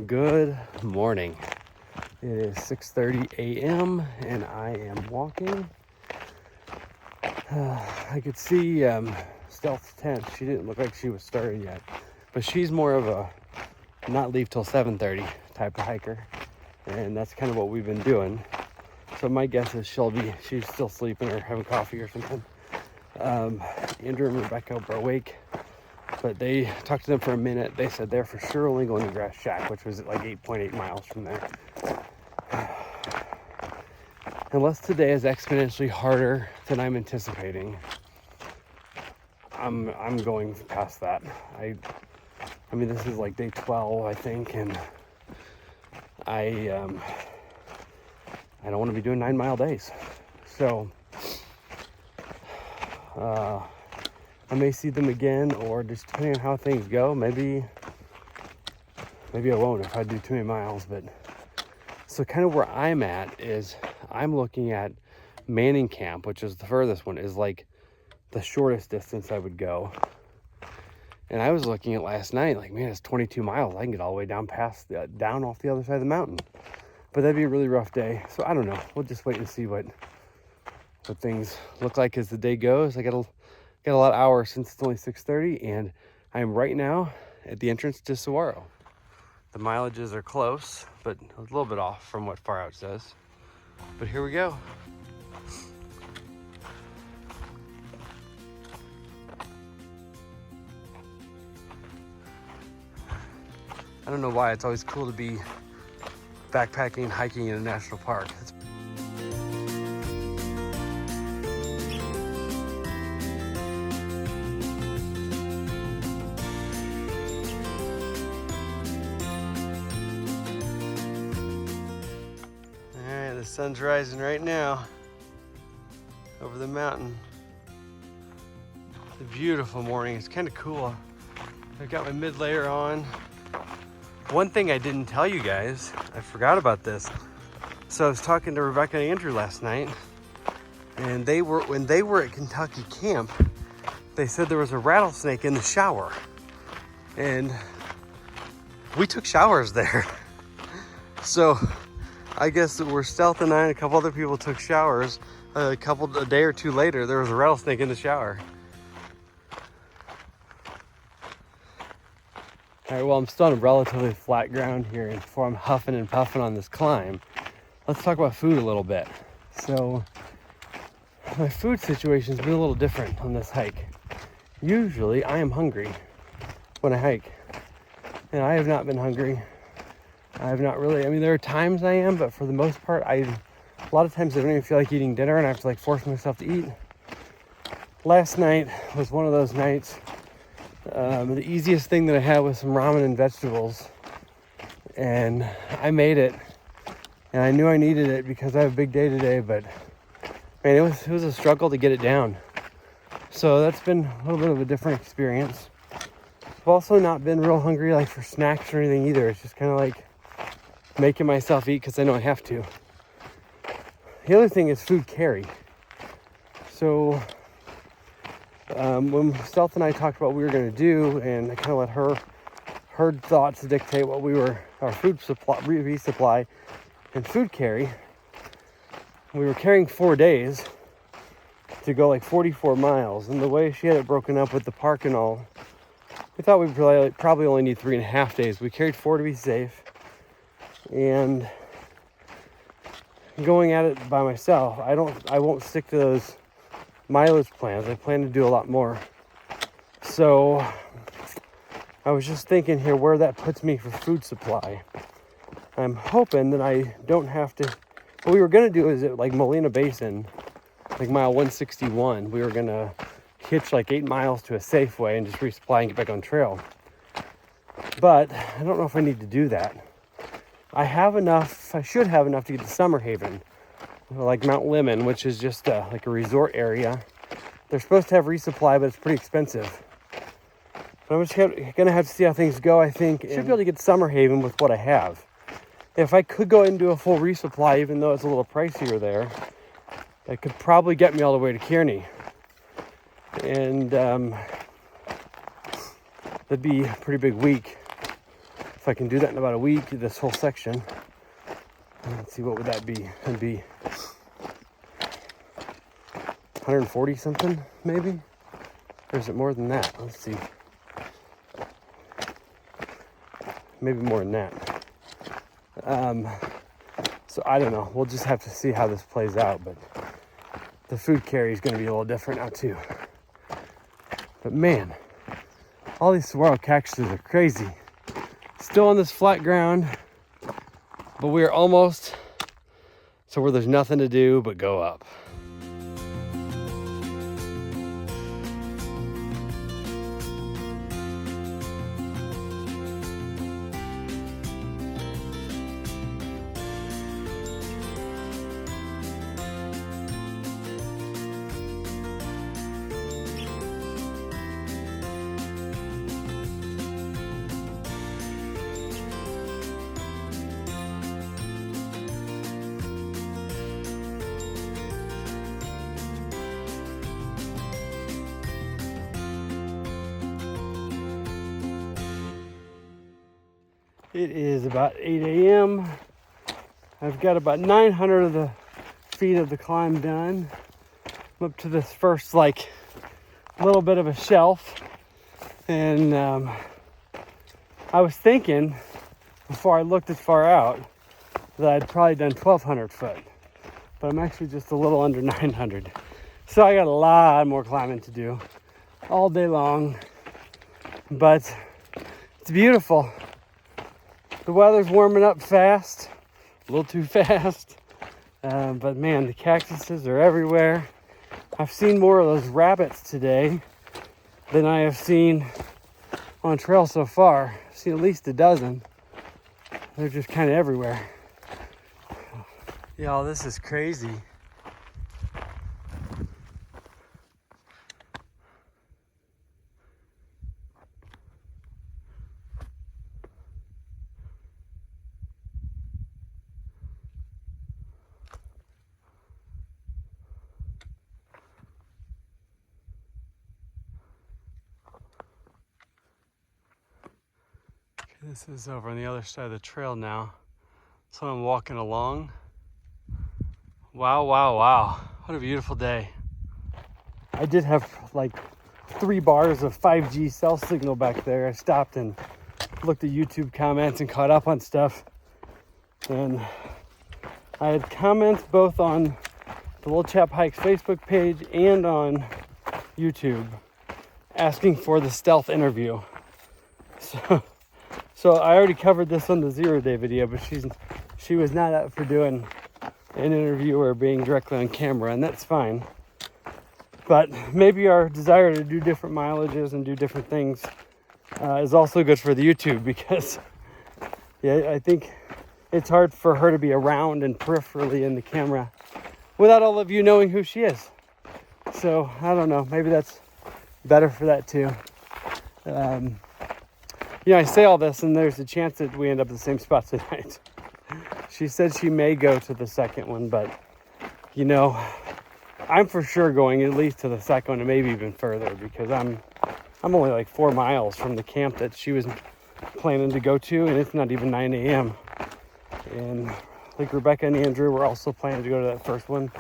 Good morning. It is 6:30 a.m. and I am walking. I could see Stealth's tent. She didn't look like she was started yet, but she's more of a not leave till 7:30 type of hiker, and that's kind of what we've been doing. So my guess is she's still sleeping or having coffee or something. Andrew and Rebecca were awake, but they talked to them for a minute. They said they're for sure only going to Grass Shack, which was like 8.8 miles from there. Unless today is exponentially harder than I'm anticipating, I'm going past that. I mean, this is like day 12, I think, and I don't want to be doing 9-mile days. So I may see them again, or just depending on how things go, maybe I won't if I do too many miles. But so kind of where I'm at is I'm looking at Manning Camp, which is the furthest one, is like the shortest distance I would go. And I was looking at last night, like, man, it's 22 miles. I can get all the way down down off the other side of the mountain. But that'd be a really rough day. So I don't know. We'll just wait and see what things look like as the day goes. I got a lot of hours since it's only 6:30, and I'm right now at the entrance to Saguaro. The mileages are close, but a little bit off from what Far Out says. But here we go. I don't know why it's always cool to be backpacking and hiking in a national park. Alright, the sun's rising right now over the mountain. It's a beautiful morning. It's kind of cool. I've got my mid layer on. One thing I didn't tell you guys, I forgot about this. So I was talking to Rebecca and Andrew last night, and when they were at Kentucky camp, they said there was a rattlesnake in the shower. And we took showers there. So I guess that where Stealth and I and a couple other people took showers, a day or two later, there was a rattlesnake in the shower. All right, well, I'm still on relatively flat ground here, and before I'm huffing and puffing on this climb, let's talk about food a little bit. So my food situation's been a little different on this hike. Usually I am hungry when I hike, and I have not been hungry. I have not really, I mean, there are times I am, but for the most part, a lot of times I don't even feel like eating dinner, and I have to like force myself to eat. Last night was one of those nights. The easiest thing that I had was some ramen and vegetables, and I made it, and I knew I needed it because I have a big day today, but man, it was a struggle to get it down. So that's been a little bit of a different experience. I've also not been real hungry like for snacks or anything either. It's just kind of like making myself eat because I know I have to. The other thing is food carry. So when Stealth and I talked about what we were going to do, and I kind of let her thoughts dictate what our food supply, resupply, and food carry. We were carrying 4 days to go like 44 miles, and the way she had it broken up with the park and all, we thought we'd probably only need 3.5 days. We carried 4 to be safe, and going at it by myself, I won't stick to those mileage plans. I plan to do a lot more. So I was just thinking here where that puts me for food supply. I'm hoping that I don't have to. What we were going to do is at like Molina Basin, like mile 161, we were going to hitch like 8 miles to a Safeway and just resupply and get back on trail. But I don't know if I need to do that. I should have enough to get to Summer Haven, like Mount Lemon, which is just like a resort area. They're supposed to have resupply, but it's pretty expensive. But I'm just gonna have to see how things go. I think I should be able to get to Summer Haven with what I have. If I could go and do a full resupply, even though it's a little pricier there, that could probably get me all the way to Kearney. And that'd be a pretty big week. If If I can do that in about a week, this whole section. Let's see, what would that be? It'd be 140 something, maybe? Or is it more than that? Let's see. Maybe more than that. So I don't know. We'll just have to see how this plays out. But the food carry is going to be a little different now too. But man, all these saguaro cactuses are crazy. Still on this flat ground, but we are almost to where there's nothing to do but go up. It is about 8 a.m. I've got about 900 of the feet of the climb done. I'm up to this first like little bit of a shelf, and I was thinking before I looked as far out that I'd probably done 1,200 foot, but I'm actually just a little under 900. So I got a lot more climbing to do all day long, but it's beautiful. The weather's warming up fast, a little too fast, but man, the cactuses are everywhere. I've seen more of those rabbits today than I have seen on trail so far. I've seen at least a dozen. They're just kind of everywhere. Y'all, this is crazy. This is over on the other side of the trail now. So I'm walking along. Wow, wow, wow. What a beautiful day. I did have like 3 bars of 5G cell signal back there. I stopped and looked at YouTube comments and caught up on stuff. And I had comments both on the Lil'Chap Hikes Facebook page and on YouTube asking for the stealth interview. So I already covered this on the 0 day video, but she was not up for doing an interview or being directly on camera, and that's fine. But maybe our desire to do different mileages and do different things is also good for the YouTube, because yeah, I think it's hard for her to be around and peripherally in the camera without all of you knowing who she is. So I don't know, maybe that's better for that too. You know, I say all this, and there's a chance that we end up at the same spot tonight. She said she may go to the second one, but, you know, I'm for sure going at least to the second one and maybe even further, because I'm only like 4 miles from the camp that she was planning to go to, and it's not even 9 a.m. And like Rebecca and Andrew were also planning to go to that first one.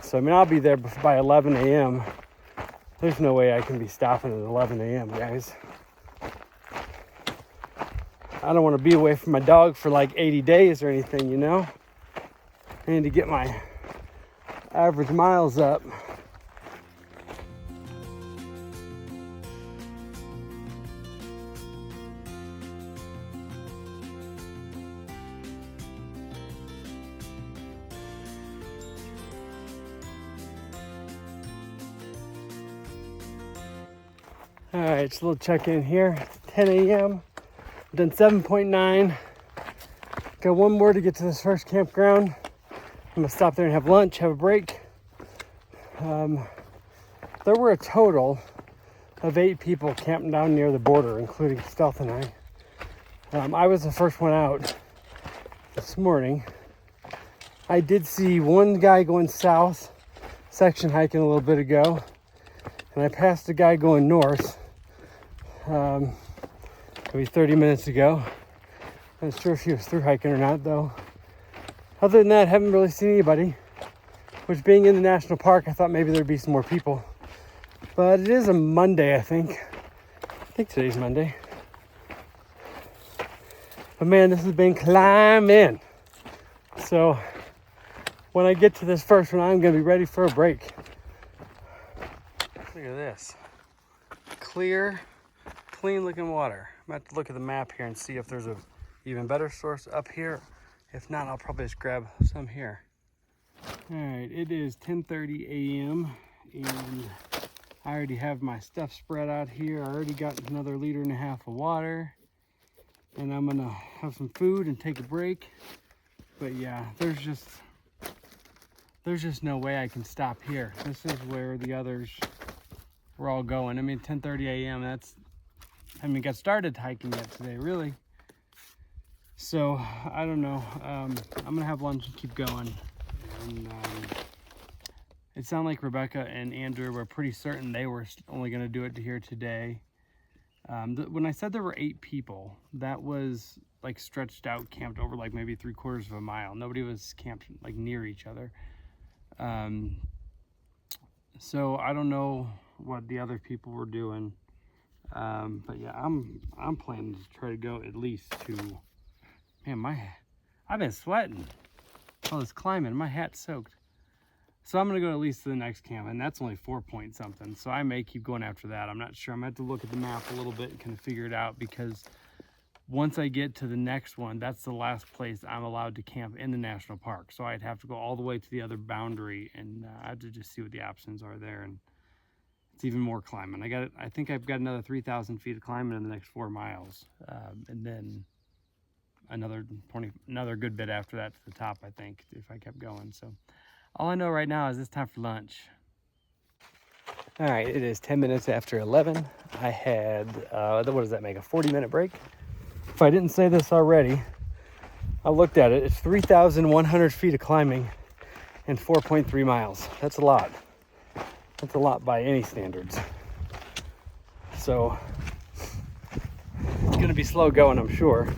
So, I mean, I'll be there by 11 a.m. There's no way I can be stopping at 11 a.m., guys. I don't want to be away from my dog for like 80 days or anything, you know? I need to get my average miles up. All right, just a little check-in here. It's 10 a.m. Done 7.9. Got one more to get to this first campground. I'm gonna stop there and have lunch, have a break. There were a total of 8 people camping down near the border, including Stealth and I. I was the first one out this morning. I did see one guy going south, section hiking a little bit ago, and I passed a guy going north maybe 30 minutes ago. Not sure if he was through hiking or not though. Other than that, haven't really seen anybody. Which, being in the national park, I thought maybe there'd be some more people. But it is a Monday, I think. I think today's Monday. But man, this has been climbing. So when I get to this first one, I'm gonna be ready for a break. Look at this. Clear, clean looking water. I'm about to look at the map here and see if there's a even better source up here. If not, I'll probably just grab some here. All right, it is 10:30 a.m. and I already have my stuff spread out here. I already got another 1.5 liters of water, and I'm gonna have some food and take a break. But yeah, there's just no way I can stop here. This is where the others were all going. I mean, 10:30 a.m. I haven't got started hiking yet today, really. So I don't know. I'm gonna have lunch and keep going. And it sounded like Rebecca and Andrew were pretty certain they were only going to do it here today. When I said there were 8 people, that was like stretched out, camped over like maybe 3/4 of a mile. Nobody was camped like near each other. So I don't know what the other people were doing. But yeah, I'm planning to try to go at least to, man, I've been sweating all this climbing. My hat's soaked. So I'm gonna go at least to the next camp, and that's only 4 point something. So I may keep going after that. I'm not sure. I'm gonna have to look at the map a little bit and kind of figure it out, because once I get to the next one, that's the last place I'm allowed to camp in the national park. So I'd have to go all the way to the other boundary, and I have to just see what the options are there. And it's even more climbing. I think I've got another 3,000 feet of climbing in the next 4 miles, and then another good bit after that to the top, I think, if I kept going. So all I know right now is it's time for lunch. All right, it is 10 minutes after 11. I had, what does that make, a 40-minute break? If I didn't say this already, I looked at it. It's 3,100 feet of climbing and 4.3 miles. That's a lot. That's a lot by any standards. So it's gonna be slow going, I'm sure.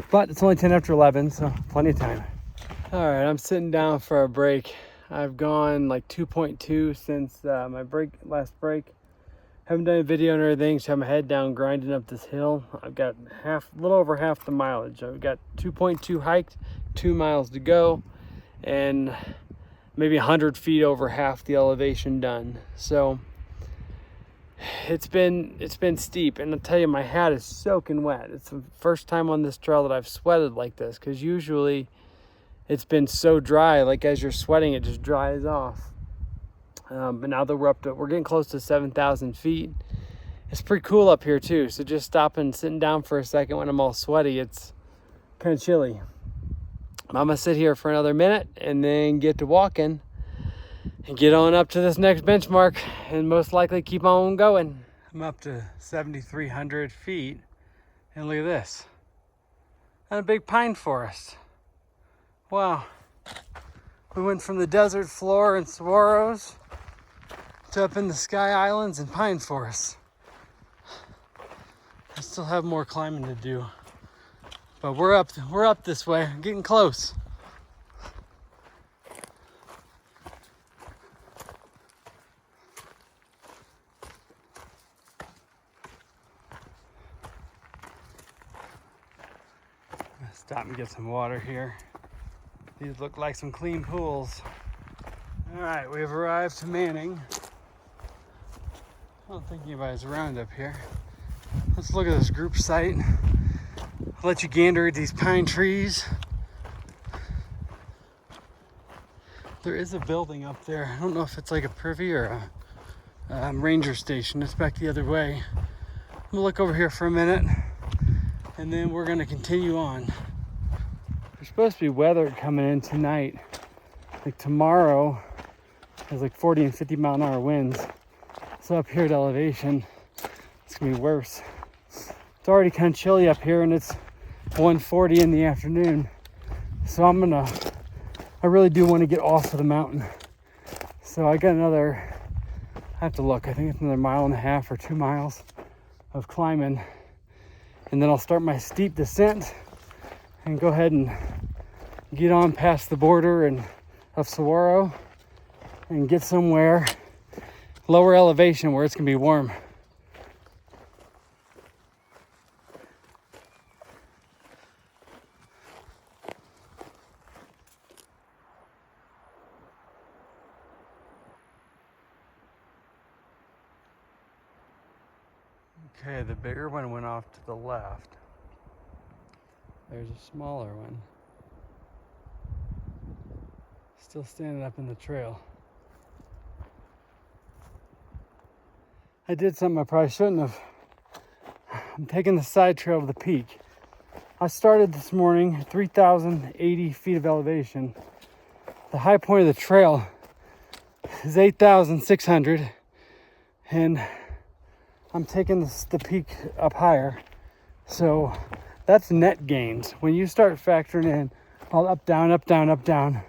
But it's only 10 after 11, so plenty of time. All right, I'm sitting down for a break. I've gone like 2.2 since my last break. Haven't done a video or anything, so I have my head down grinding up this hill. I've got a little over half the mileage. I've got 2.2 hiked, 2 miles to go, and maybe 100 feet over half the elevation done. So it's been steep, and I'll tell you, my hat is soaking wet. It's the first time on this trail that I've sweated like this, because usually it's been so dry, like as you're sweating it just dries off. But now that we're getting close to 7,000 feet, it's pretty cool up here too. So just stopping, sitting down for a second when I'm all sweaty, it's kind of chilly. I'm gonna sit here for another minute and then get to walking and get on up to this next benchmark and most likely keep on going. I'm up to 7,300 feet, and look at this. And a big pine forest. Wow. We went from the desert floor and saguaros to up in the Sky Islands and pine forests. I still have more climbing to do, but we're up this way, getting close. Stop and get some water here. These look like some clean pools. All right, we've arrived to Manning. I don't think anybody's around up here. Let's look at this group site. I'll let you gander at these pine trees. There is a building up there. I don't know if it's like a privy or a ranger station. It's back the other way. I'm gonna look over here for a minute, and then we're gonna continue on. There's supposed to be weather coming in tonight. Like tomorrow has like 40 and 50 mile an hour winds. So up here at elevation, it's gonna be worse. It's already kind of chilly up here, and it's 1:40 in the afternoon. So I really do want to get off of the mountain. So I got I have to look, I think it's another 1.5 or 2 miles of climbing. And then I'll start my steep descent and go ahead and get on past the border of Saguaro and get somewhere lower elevation where it's gonna be warm. Okay, the bigger one went off to the left. There's a smaller one. Still standing up in the trail. I did something I probably shouldn't have. I'm taking the side trail to the peak. I started this morning at 3,080 feet of elevation. The high point of the trail is 8,600, and I'm taking the peak up higher. So that's net gains. When you start factoring in all up, down, up, down, up, down,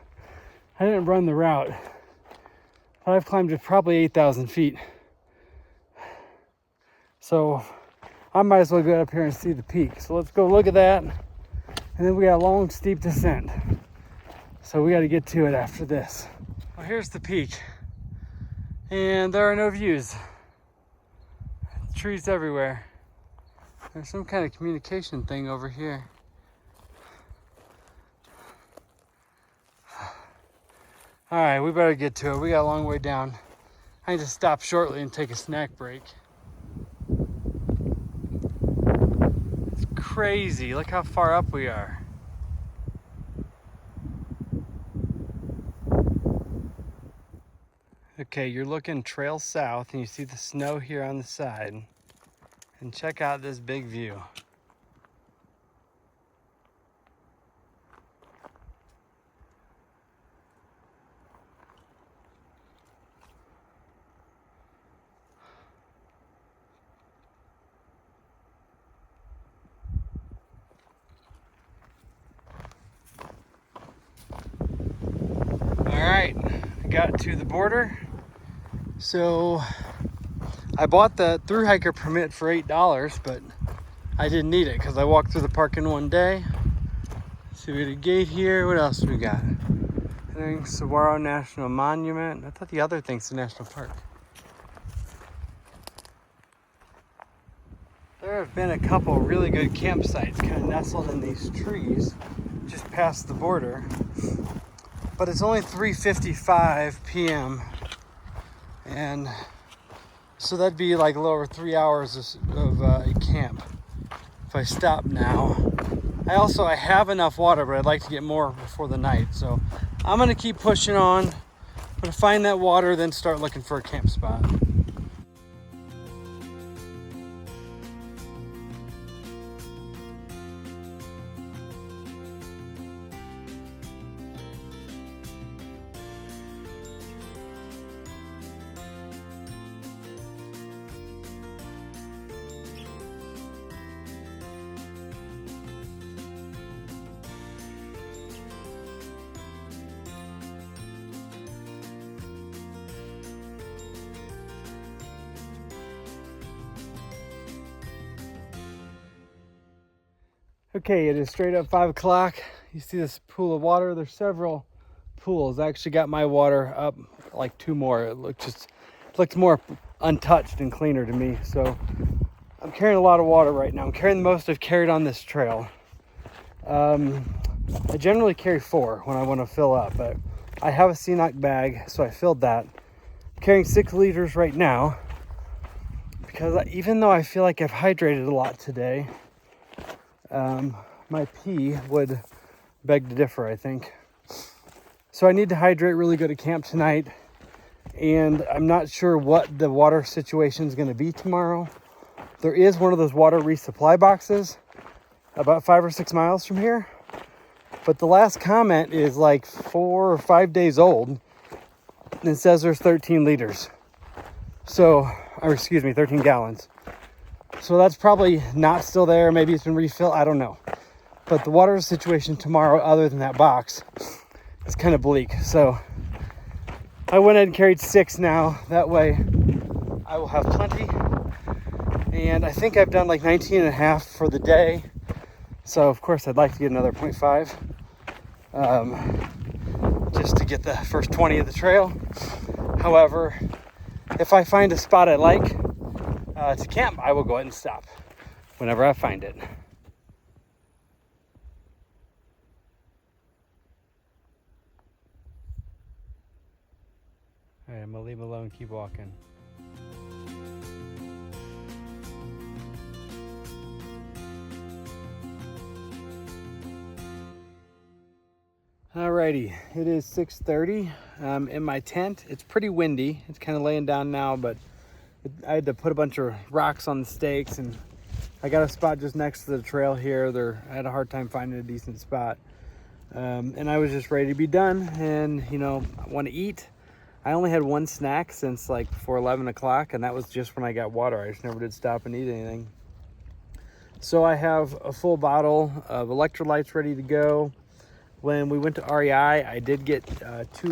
I didn't run the route, but I've climbed to probably 8,000 feet. So I might as well go up here and see the peak. So let's go look at that. And then we got a long, steep descent. So we got to get to it after this. Well, here's the peak. And there are no views. Trees everywhere. There's some kind of communication thing over here. All right, we better get to it. We got a long way down. I need to stop shortly and take a snack break. It's crazy. Look how far up we are. Okay, you're looking trail south and you see the snow here on the side. And check out this big view. All right, I got to the border. So I bought the through hiker permit for $8, but I didn't need it because I walked through the park in one day. So we got a gate here. What else we got? Entering Saguaro National Monument. I thought the other thing's the national park. There have been a couple really good campsites kind of nestled in these trees just past the border. But it's only 3:55 p.m. and so that'd be like a little over 3 hours of a camp if I stop now. I have enough water, but I'd like to get more before the night. So I'm gonna keep pushing on. I'm gonna find that water, then start looking for a camp spot. Okay, it is straight up 5 o'clock. You see this pool of water. There's several pools. I actually got my water up like 2 more. It looked more untouched and cleaner to me. So I'm carrying a lot of water right now. I'm carrying the most I've carried on this trail. I generally carry 4 when I want to fill up, but I have a CNOC bag, so I filled that. I'm carrying 6 liters right now because even though I feel like I've hydrated a lot today, my pee would beg to differ, I think. So I need to hydrate really good at camp tonight, and I'm not sure what the water situation is going to be tomorrow. There is one of those water resupply boxes about 5 or 6 miles from here, but the last comment is like 4 or 5 days old, and it says there's 13 liters. So, or excuse me, 13 gallons. So that's probably not still there. Maybe it's been refilled. I don't know. But the water situation tomorrow, other than that box, is kind of bleak. So I went ahead and carried 6 now. That way I will have plenty. And I think I've done like 19 and a half for the day. So of course I'd like to get another 0.5 just to get the first 20 of the trail. However, if I find a spot I like to camp, I will go ahead and stop whenever I find it. All right, I'm gonna leave him alone, keep walking. Alrighty, it is 6:30. In my tent. It's pretty windy. It's kind of laying down now, but I had to put a bunch of rocks on the stakes, and I got a spot just next to the trail here. I had a hard time finding a decent spot, and I was just ready to be done. And you know, I want to eat. I only had one snack since like before 11 o'clock, and that was just when I got water. I just never did stop and eat anything. So I have a full bottle of electrolytes ready to go. When we went to REI, I did get 2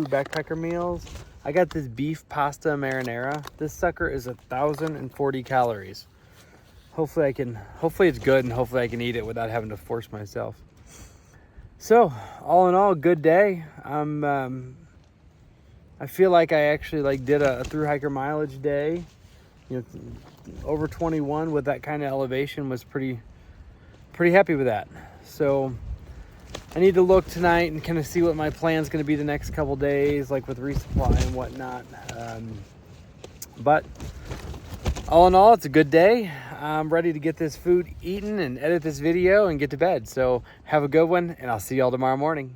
backpacker meals. I got this beef pasta marinara. This sucker is 1,040 calories. Hopefully it's good, and hopefully I can eat it without having to force myself. So all in all, good day. I feel like I actually did a through hiker mileage day. You know, over 21 with that kind of elevation was pretty happy with that. So I need to look tonight and kind of see what my plan's going to be the next couple days, like with resupply and whatnot. But all in all, it's a good day. I'm ready to get this food eaten and edit this video and get to bed. So have a good one, and I'll see y'all tomorrow morning.